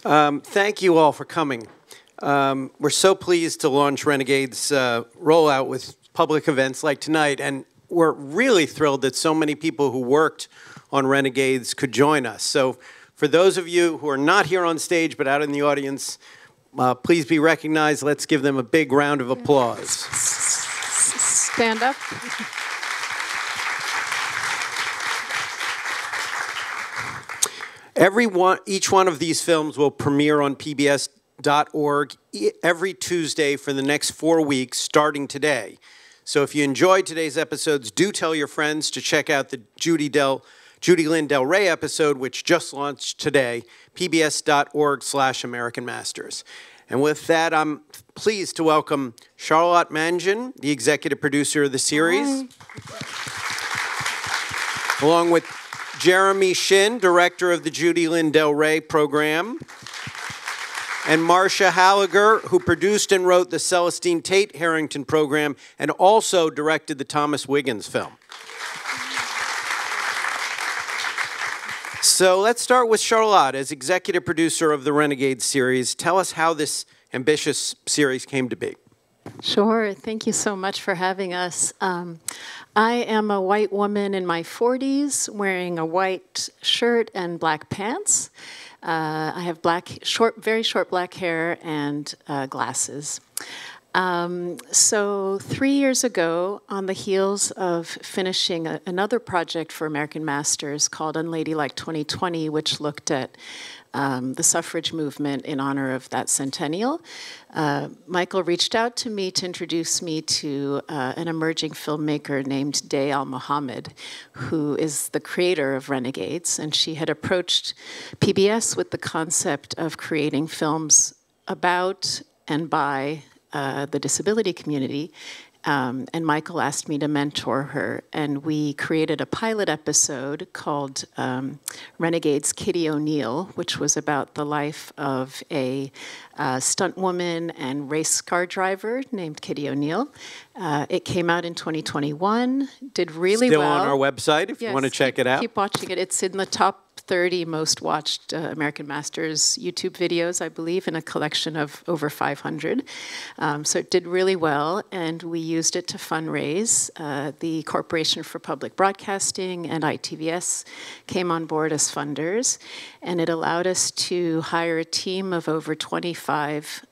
Thank you all for coming. We're so pleased to launch Renegades rollout with public events like tonight, and we're really thrilled that so many people who worked on Renegades could join us. So for those of you who are not here on stage but out in the audience, please be recognized. Let's give them a big round of applause. Stand up. Each one of these films will premiere on PBS.org every Tuesday for the next 4 weeks, starting today. So if you enjoyed today's episodes, do tell your friends to check out the Judy Lynn Del Rey episode, which just launched today, pbs.org/American Masters. And with that, I'm pleased to welcome Charlotte Mangin, the executive producer of the series, along with Jeremy Shin, director of the Judy Lynn Del Rey program, and Marsha Hallager, who produced and wrote the Celestine Tate Harrington program and also directed the Thomas Wiggins film. So let's start with Charlotte. As executive producer of the Renegades series, tell us how this ambitious series came to be. Sure. Thank you so much for having us. I am a white woman in my 40s wearing a white shirt and black pants. I have very short black hair and glasses. So 3 years ago, on the heels of finishing another project for American Masters called Unladylike 2020, which looked at the suffrage movement in honor of that centennial, Michael reached out to me to introduce me to an emerging filmmaker named Day Al-Mohammed, who is the creator of Renegades, and she had approached PBS with the concept of creating films about and by the disability community, and Michael asked me to mentor her, and we created a pilot episode called Renegades Kitty O'Neill, which was about the life of a stunt woman and race car driver named Kitty O'Neill. It came out in 2021, did really well. Still on our website if you want to check it out. Keep watching it. It's in the top 30 most watched American Masters YouTube videos, I believe, in a collection of over 500. So it did really well, and we used it to fundraise. The Corporation for Public Broadcasting and ITVS came on board as funders, and it allowed us to hire a team of over 25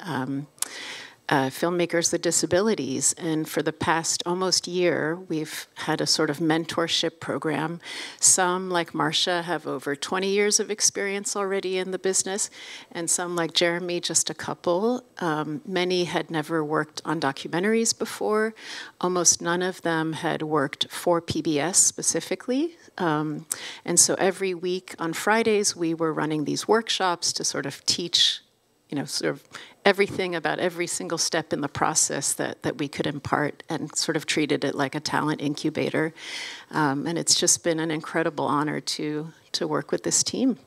filmmakers with disabilities. And for the past almost year, we've had a sort of mentorship program. Some, like Marsha, have over 20 years of experience already in the business, and some, like Jeremy, just a couple. Many had never worked on documentaries before. Almost none of them had worked for PBS specifically. And so every week on Fridays, we were running these workshops to sort of teach, sort of everything about every single step in the process that we could impart, and sort of treated it like a talent incubator. And it's just been an incredible honor to work with this team.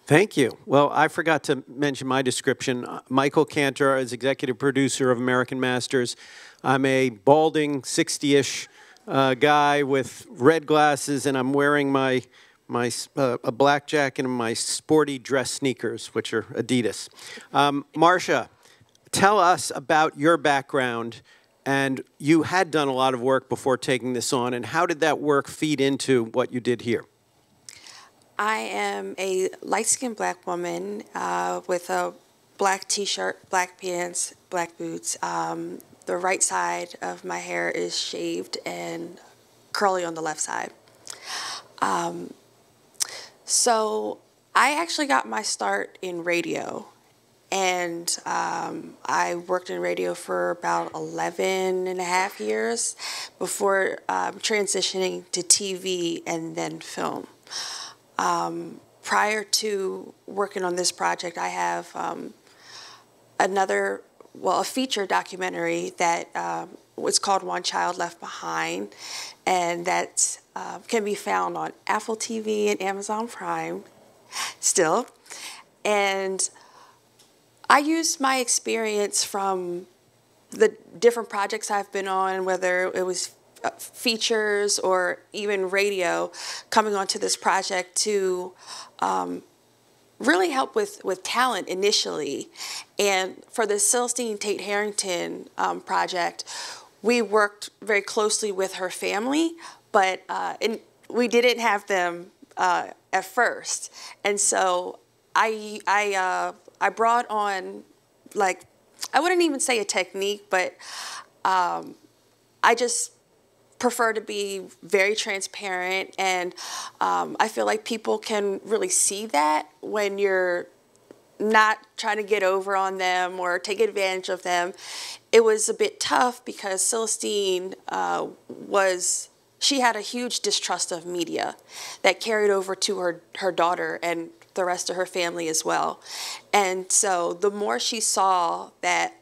Thank you. Well, I forgot to mention my description. Michael Kantor is executive producer of American Masters. I'm a balding 60-ish guy with red glasses, and I'm wearing a black jacket and my sporty dress sneakers, which are Adidas. Marsha, tell us about your background, and you had done a lot of work before taking this on, and how did that work feed into what you did here? I am a light-skinned black woman with a black t-shirt, black pants, black boots. The right side of my hair is shaved and curly on the left side. So I actually got my start in radio, and I worked in radio for about 11 and a half years before transitioning to TV and then film. Prior to working on this project, I have a feature documentary that was called One Child Left Behind, and that can be found on Apple TV and Amazon Prime still. And I used my experience from the different projects I've been on, whether it was features or even radio, coming onto this project to really help with talent initially. And for the Celestine Tate Harrington project, we worked very closely with her family, but we didn't have them at first. And so I brought on, like, I wouldn't even say a technique, but I just prefer to be very transparent, and I feel like people can really see that when you're not trying to get over on them or take advantage of them. It was a bit tough because Celestine she had a huge distrust of media that carried over to her daughter and the rest of her family as well. And so the more she saw that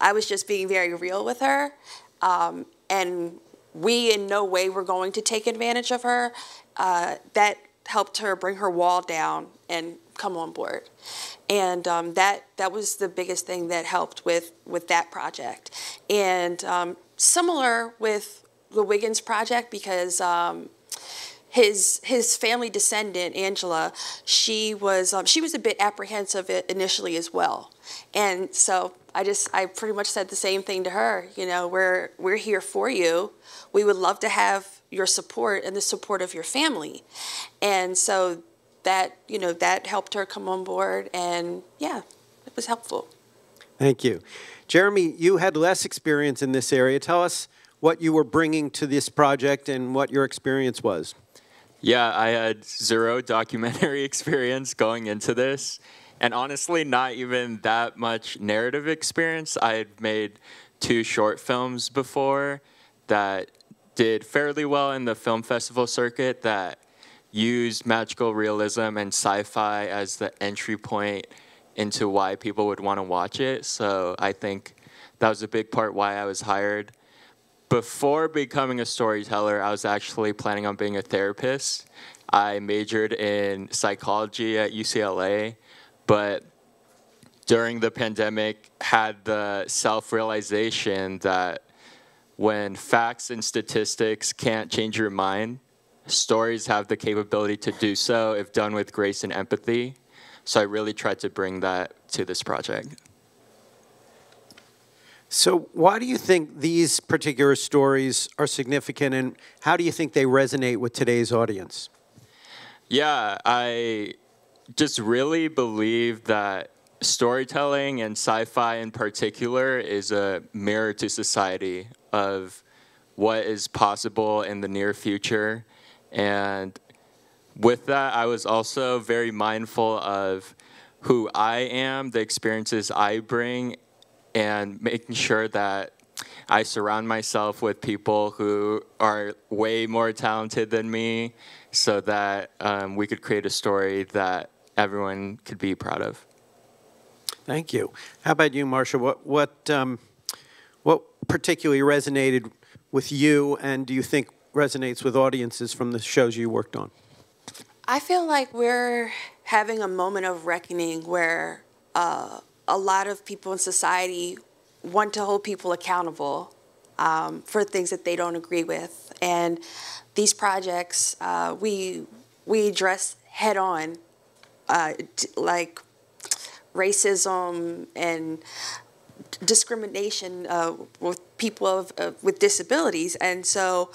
I was just being very real with her, and we in no way were going to take advantage of her, that helped her bring her wall down and come on board. And that was the biggest thing that helped with that project. And similar with the Wiggins project, because his family descendant, Angela, she was a bit apprehensive initially as well. And so I pretty much said the same thing to her. You know, we're here for you. We would love to have your support and the support of your family. And so that helped her come on board, and yeah, it was helpful. Thank you. Jeremy, you had less experience in this area. Tell us what you were bringing to this project and what your experience was. Yeah, I had zero documentary experience going into this, and honestly, not even that much narrative experience. I had made 2 short films before that did fairly well in the film festival circuit that used magical realism and sci-fi as the entry point into why people would want to watch it. So I think that was a big part why I was hired. Before becoming a storyteller, I was actually planning on being a therapist. I majored in psychology at UCLA, but during the pandemic had the self-realization that when facts and statistics can't change your mind, stories have the capability to do so if done with grace and empathy. So I really tried to bring that to this project. So why do you think these particular stories are significant, and how do you think they resonate with today's audience? Yeah, I just really believe that storytelling and sci-fi in particular is a mirror to society of what is possible in the near future. And with that, I was also very mindful of who I am, the experiences I bring, and making sure that I surround myself with people who are way more talented than me so that we could create a story that everyone could be proud of. Thank you. How about you, Marsha? What particularly resonated with you, and do you think resonates with audiences from the shows you worked on? I feel like we're having a moment of reckoning where a lot of people in society want to hold people accountable for things that they don't agree with. And these projects, we address head on, like racism and discrimination with people with disabilities. And so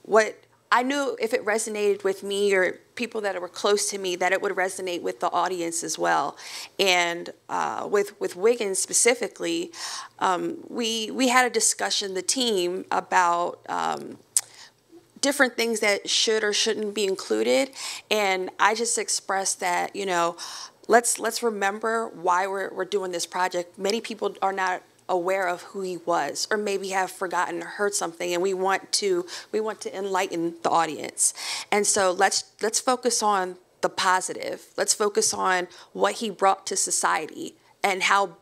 what I knew, if it resonated with me or people that were close to me, that it would resonate with the audience as well. And with Wiggins specifically, we had a discussion, the team, about different things that should or shouldn't be included. And I just expressed that, let's remember why we're doing this project. Many people are not aware of who he was, or maybe have forgotten or heard something, and we want to enlighten the audience. And so let's focus on the positive. Let's focus on what he brought to society and how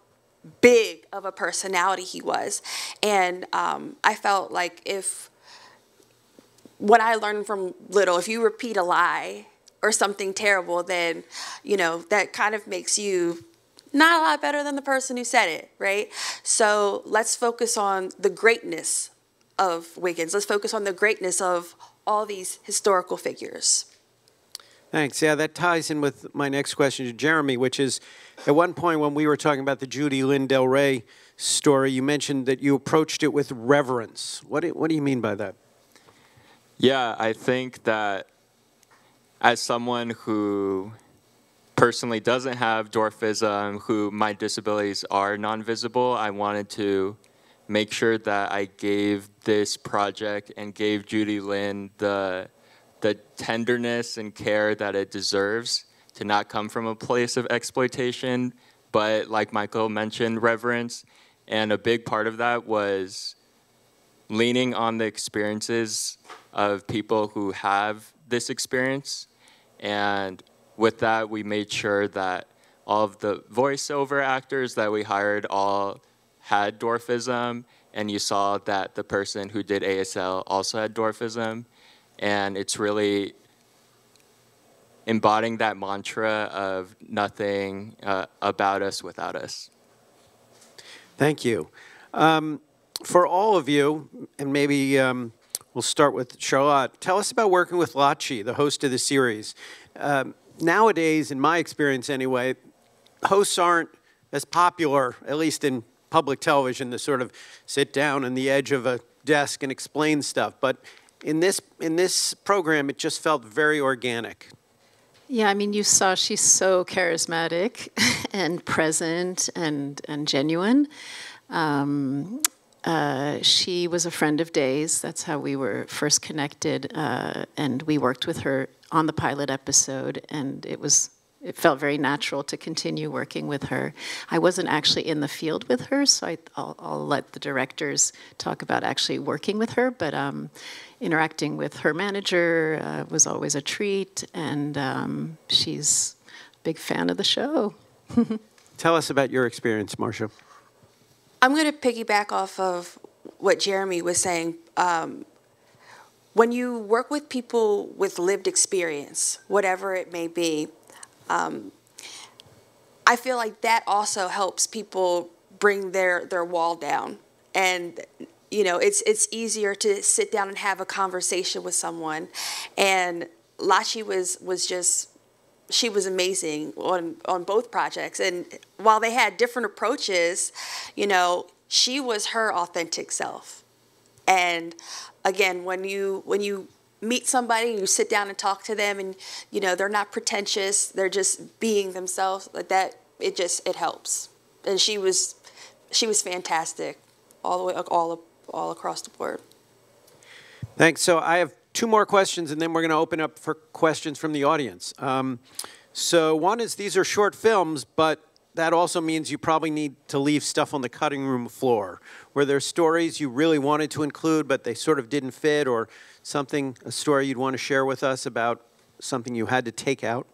big of a personality he was. And I felt like what I learned from little, if you repeat a lie or something terrible, then that kind of makes you not a lot better than the person who said it, right? So let's focus on the greatness of Wiggins. Let's focus on the greatness of all these historical figures. Thanks. Yeah, that ties in with my next question to Jeremy, which is, at one point when we were talking about the Judy Lynn Del Rey story, you mentioned that you approached it with reverence. What do you mean by that? Yeah, I think that as someone who personally doesn't have dwarfism, who my disabilities are non-visible, I wanted to make sure that I gave this project and gave Judy Lynn the tenderness and care that it deserves, to not come from a place of exploitation, but like Michael mentioned, reverence. And a big part of that was leaning on the experiences of people who have this experience. And with that, we made sure that all of the voiceover actors that we hired all had dwarfism, and you saw that the person who did ASL also had dwarfism. And it's really embodying that mantra of nothing about us without us. Thank you. For all of you, and maybe we'll start with Charlotte, tell us about working with Lachi, the host of the series. Nowadays, in my experience anyway, hosts aren't as popular, at least in public television, to sort of sit down on the edge of a desk and explain stuff. But in this program, it just felt very organic. Yeah, I mean, you saw she's so charismatic and present and genuine. She was a friend of Day's. That's how we were first connected, and we worked with her on the pilot episode, and it felt very natural to continue working with her. I wasn't actually in the field with her, so I'll let the directors talk about actually working with her, but interacting with her manager was always a treat, and she's a big fan of the show. Tell us about your experience, Marsha. I'm going to piggyback off of what Jeremy was saying. When you work with people with lived experience, whatever it may be, I feel like that also helps people bring their wall down. And, you know, it's easier to sit down and have a conversation with someone. And Lachi she was amazing on both projects. And while they had different approaches, you know, she was her authentic self. And again, when you meet somebody and you sit down and talk to them, and you know they're not pretentious, they're just being themselves, like that, it helps. And she was fantastic all the way all across the board. Thanks. So I have two more questions, and then we're going to open up for questions from the audience. So one is, these are short films, but that also means you probably need to leave stuff on the cutting room floor. Were there stories you really wanted to include, but they sort of didn't fit, or a story you'd want to share with us about something you had to take out?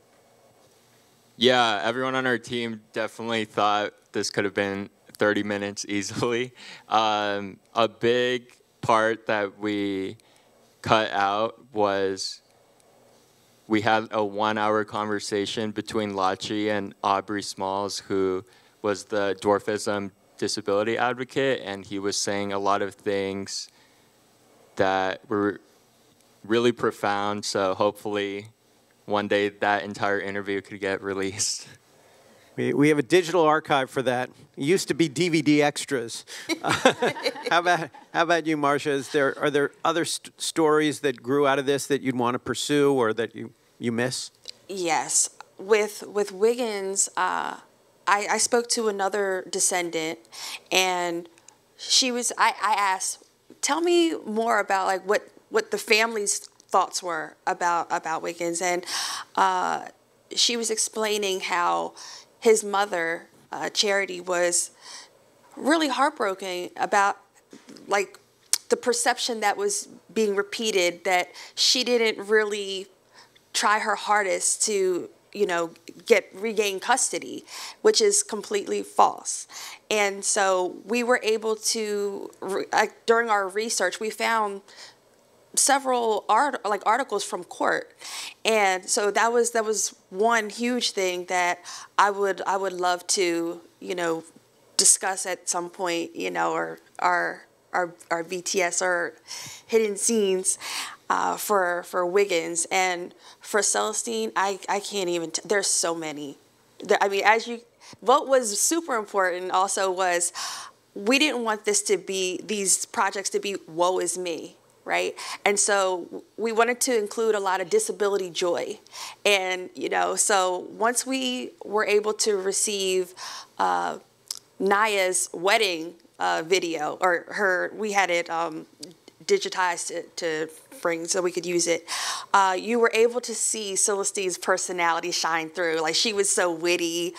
Yeah, everyone on our team definitely thought this could have been 30 minutes easily. A big part that we cut out was we had a 1-hour conversation between Lachi and Aubrey Smalls, who was the dwarfism disability advocate, and he was saying a lot of things that were really profound. So hopefully one day that entire interview could get released. We have a digital archive for that. It used to be DVD extras. How about you, Marsha? Are there other stories that grew out of this that you'd want to pursue or that you miss? Yes. With Wiggins, I spoke to another descendant, and I asked, tell me more about like what the family's thoughts were about Wiggins. And she was explaining how his mother, Charity, was really heartbroken about like the perception that was being repeated, that she didn't really try her hardest to, you know, regain custody, which is completely false. And so we were able to, during our research, we found several articles from court, and so that was one huge thing that I would love to, you know, discuss at some point, you know, or our BTS or hidden scenes. for Wiggins. And for Celestine, I can't even, there's so many. I mean, what was super important also was we didn't want these projects to be woe is me, right? And so we wanted to include a lot of disability joy. And, so once we were able to receive Naya's wedding video, or we had it digitized to bring so we could use it, you were able to see Celestine's personality shine through. Like, she was so witty,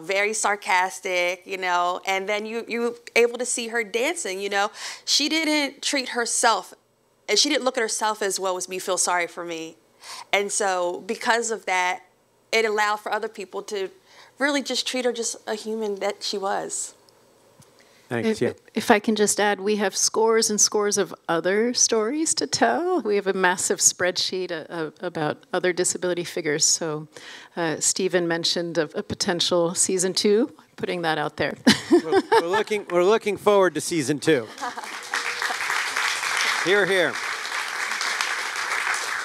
very sarcastic, and then you were able to see her dancing. She didn't treat herself, and she didn't look at herself as, woe is me, feel sorry for me. And so because of that, it allowed for other people to really just treat her just a human that she was. Thanks. If I can just add, we have scores and scores of other stories to tell. We have a massive spreadsheet about other disability figures. So Stephen mentioned a potential season 2, putting that out there. We're looking forward to season 2. Hear, hear.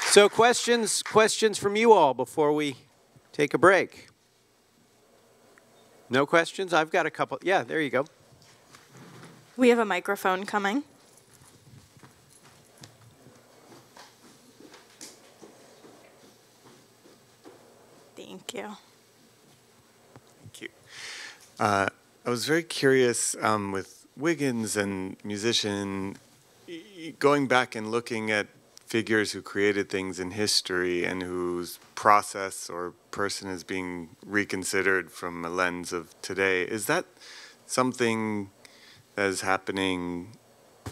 So questions from you all before we take a break. No questions? I've got a couple. Yeah, there you go. We have a microphone coming. Thank you. Thank you. I was very curious with Wiggins and musician, going back and looking at figures who created things in history and whose process or person is being reconsidered from a lens of today. Is that something that is happening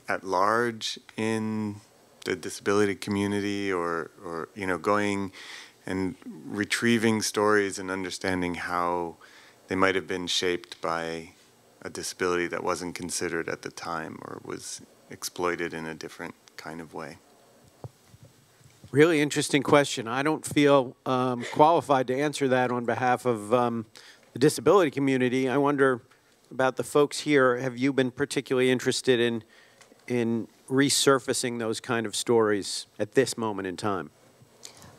at large in the disability community, or going and retrieving stories and understanding how they might have been shaped by a disability that wasn't considered at the time or was exploited in a different kind of way? Really interesting question. I don't feel qualified to answer that on behalf of the disability community. I wonder about the folks here. Have you been particularly interested in resurfacing those kind of stories at this moment in time?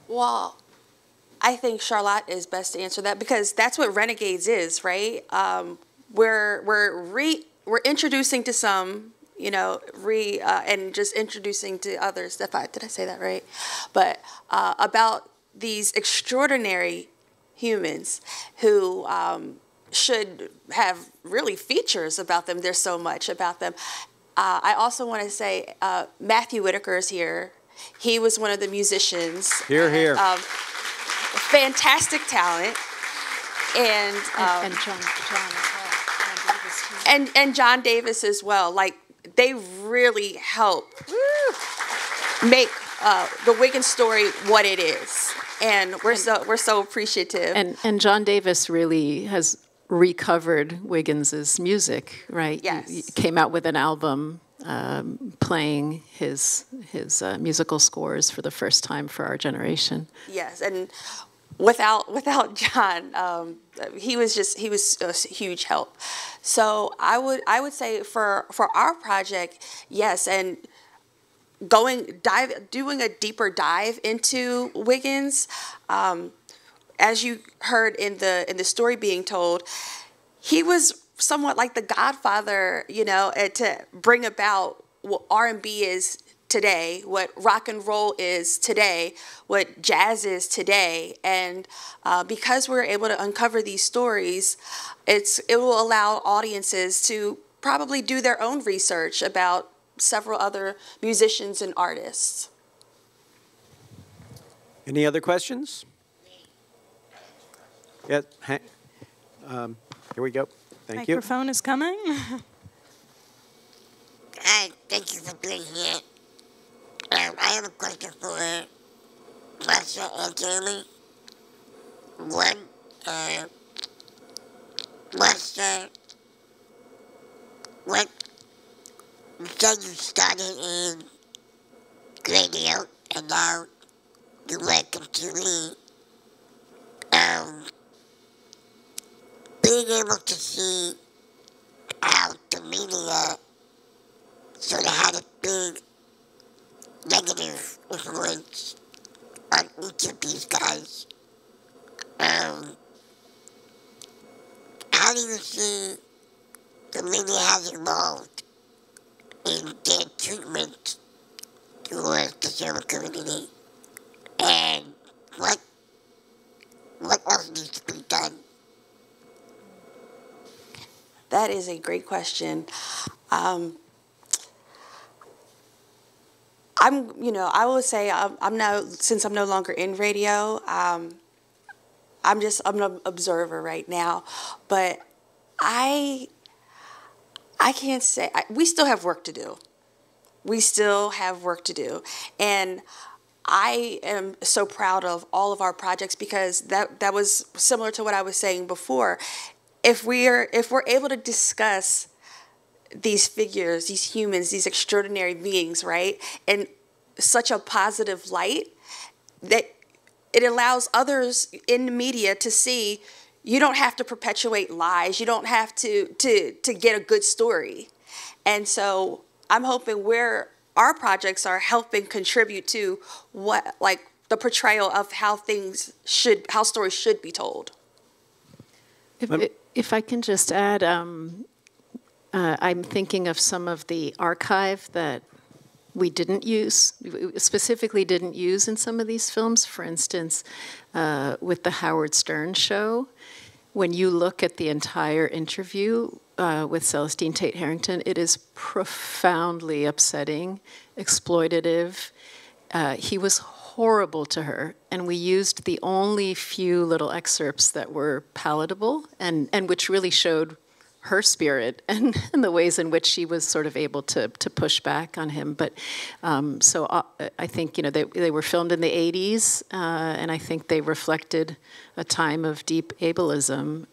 Well, I think Charlotte is best to answer that, because that's what Renegades is, right? We're introducing to some, and just introducing to others. Did I say that right? But about these extraordinary humans who should have really features about them. There's so much about them. I also want to say Matthew Whitaker is here. He was one of the musicians. Here, here. Fantastic talent. And John Davis. And John Davis as well. Like, they really help make the Wiggins story what it is. And we're so appreciative. And John Davis really has recovered Wiggins's music, right? Yes. He came out with an album playing his musical scores for the first time for our generation. Yes, and without John, he was a huge help. So I would say for our project, yes, and doing a deeper dive into Wiggins. As you heard in the story being told, he was somewhat like the godfather, to bring about what R&B is today, what rock and roll is today, what jazz is today. And because we're able to uncover these stories, it will allow audiences to probably do their own research about several other musicians and artists. Any other questions? Yes. Here we go. Thank you. Microphone is coming. Hi, thank you for being here. I have a question for Marsha and Jamie. One, Marsha, what, you said you started in radio and now you went completely, being able to see how the media sort of had a big negative influence on each of these guys. How do you see the media has evolved in their treatment towards the disabled community? And what else needs to be done? That is a great question. I would say I'm now, since I'm no longer in radio, I'm an observer right now, but I can't say, we still have work to do. We still have work to do. And I am so proud of all of our projects because that was similar to what I was saying before. If we're able to discuss these figures, these humans, these extraordinary beings, right, in such a positive light, that it allows others in the media to see you don't have to perpetuate lies. You don't have to get a good story. And so I'm hoping our projects are helping contribute to what, like, the portrayal of how stories should be told. If I can just add, I'm thinking of some of the archive that we specifically didn't use in some of these films. For instance, with the Howard Stern show, when you look at the entire interview with Celestine Tate Harrington, it is profoundly upsetting, exploitative. He was horrible to her, and we used the only few little excerpts that were palatable and which really showed her spirit and the ways in which she was sort of able to push back on him. But so I think, they were filmed in the 80s, and I think they reflected a time of deep ableism.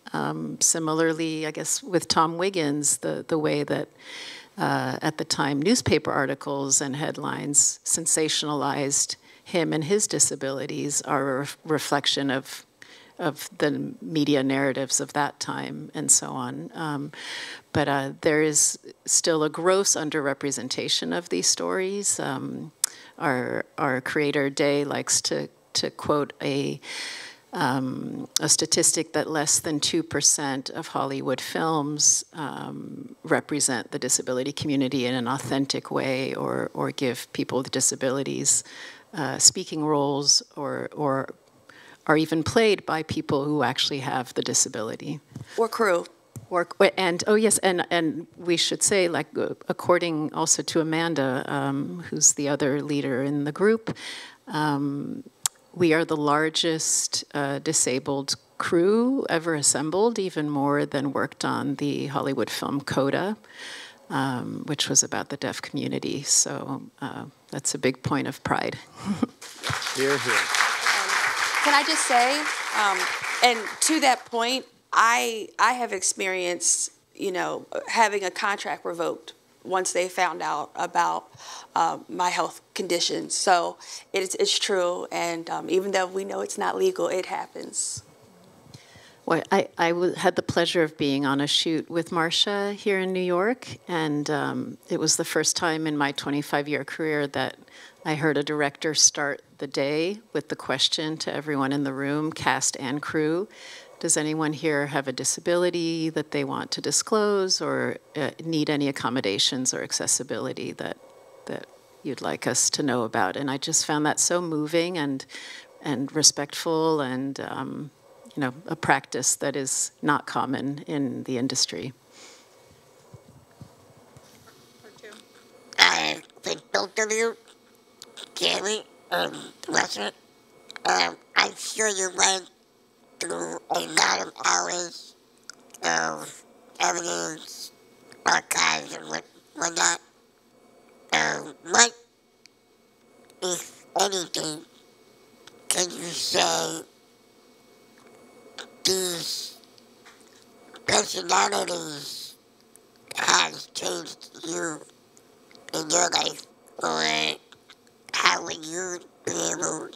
Similarly, I guess, with Tom Wiggins, the way that at the time newspaper articles and headlines sensationalized him and his disabilities are a reflection of the media narratives of that time and so on. But there is still a gross underrepresentation of these stories. Our creator, Day, likes to quote a statistic that less than 2% of Hollywood films represent the disability community in an authentic way or give people with disabilities speaking roles or are even played by people who actually have the disability. Or crew. And we should say, like, according also to Amanda, who's the other leader in the group, we are the largest disabled crew ever assembled, even more than worked on the Hollywood film Coda, which was about the deaf community. So that's a big point of pride. Hear, hear. Can I just say, and to that point, I have experienced, having a contract revoked once they found out about my health condition. So it's true, and even though we know it's not legal, it happens. Well, I had the pleasure of being on a shoot with Marsha here in New York, and it was the first time in my 25-year career that I heard a director start the day with the question to everyone in the room, cast and crew, does anyone here have a disability that they want to disclose or need any accommodations or accessibility that you'd like us to know about? And I just found that so moving and respectful and a practice that is not common in the industry. For both of you, Jerry and Marsha, I'm sure you went through a lot of hours of evidence, archives, and whatnot. What, if anything, can you say these personalities has changed you in your life, or how would you be able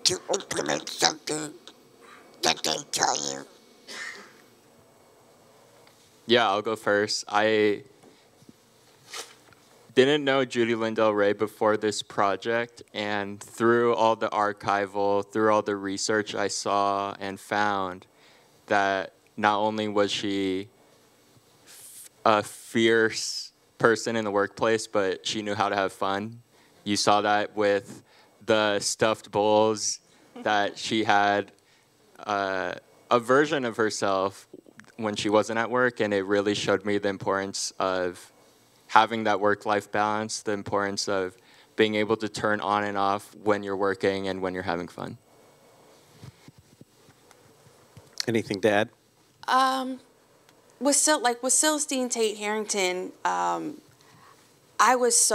to implement something that they taught you? Yeah, I'll go first. didn't know Judy Lindell Ray before this project, and through all the archival, through all the research I saw and found, that not only was she a fierce person in the workplace, but she knew how to have fun. You saw that with the stuffed bulls that she had a version of herself when she wasn't at work, and it really showed me the importance of having that work-life balance, the importance of being able to turn on and off when you're working and when you're having fun. Anything to add? With Celestine Tate Harrington, I was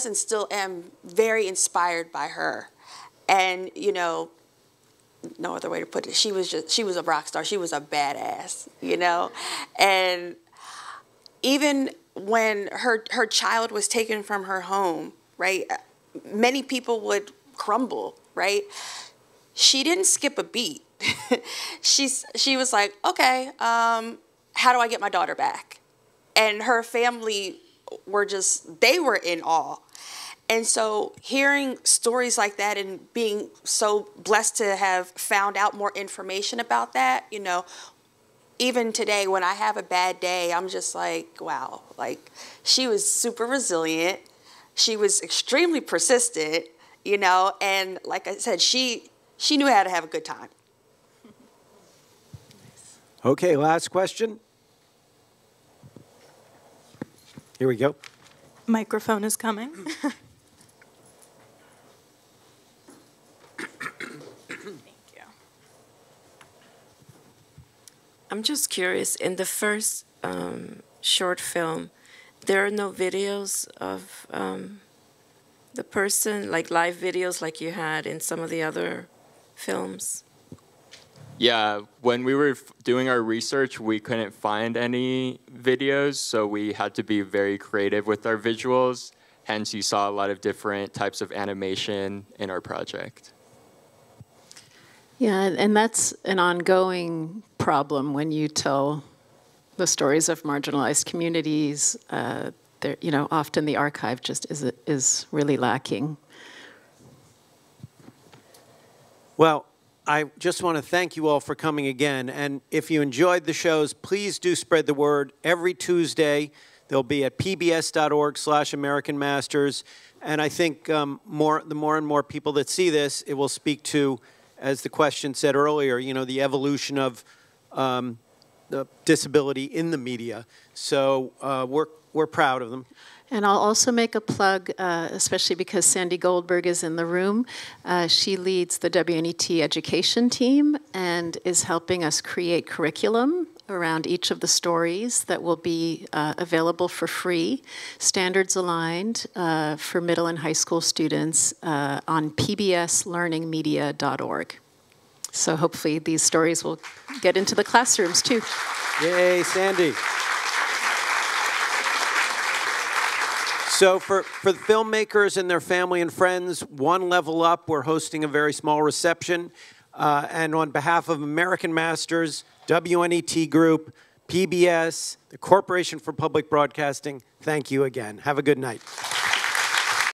and still am very inspired by her, and you know, no other way to put it. She was a rock star. She was a badass, you know, and even when her child was taken from her home, right? Many people would crumble, right? She didn't skip a beat. She was like, okay, how do I get my daughter back? And her family they were in awe. And so hearing stories like that and being so blessed to have found out more information about that, you know, even today when I have a bad day, I'm just like, wow, like she was super resilient. She was extremely persistent, you know, and like I said, she knew how to have a good time. Okay, last question. Here we go. Microphone is coming. I'm just curious, in the first short film, there are no videos of the person, like live videos like you had in some of the other films? Yeah, when we were doing our research, we couldn't find any videos, so we had to be very creative with our visuals. Hence, you saw a lot of different types of animation in our project. Yeah, and that's an ongoing problem when you tell the stories of marginalized communities. You know, often the archive just is really lacking. Well, I just want to thank you all for coming again. And if you enjoyed the shows, please do spread the word. Every Tuesday, they'll be at pbs.org/American Masters. And I think the more and more people that see this, it will speak to, as the question said earlier, you know, the evolution of the disability in the media. So we're proud of them. And I'll also make a plug, especially because Sandy Goldberg is in the room. She leads the WNET education team and is helping us create curriculum around each of the stories that will be available for free, standards aligned for middle and high school students on pbslearningmedia.org. So hopefully these stories will get into the classrooms too. Yay, Sandy. So for the filmmakers and their family and friends, one level up, we're hosting a very small reception. And on behalf of American Masters, WNET Group, PBS, the Corporation for Public Broadcasting, thank you again. Have a good night.